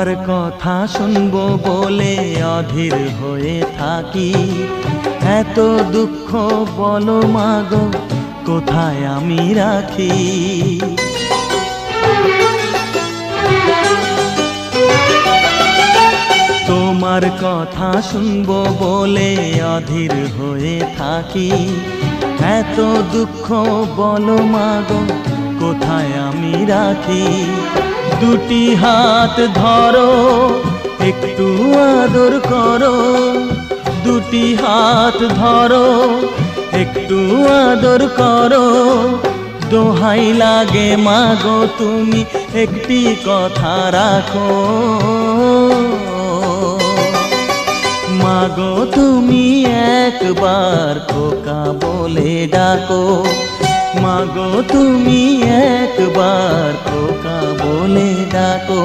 তোমার কথা শুনবো বলে অধীর হয়ে থাকি। এত দুঃখ বলো মাগো কোথায় আমি রাখি। তোমার কথা শুনবো বলে অধীর হয়ে থাকি। এত দুঃখ বলো মাগো কোথায় আমি রাখি। দুটি হাত ধরো একটু আদর করো, দুটি হাত ধরো একটু আদর করো। দোহাই লাগে মাগো তুমি একটি কথা রাখো। মাগো তুমি একবার খোকা বলে ডাকো। মাগো তুমি একবার খোকা বলে ডাকো।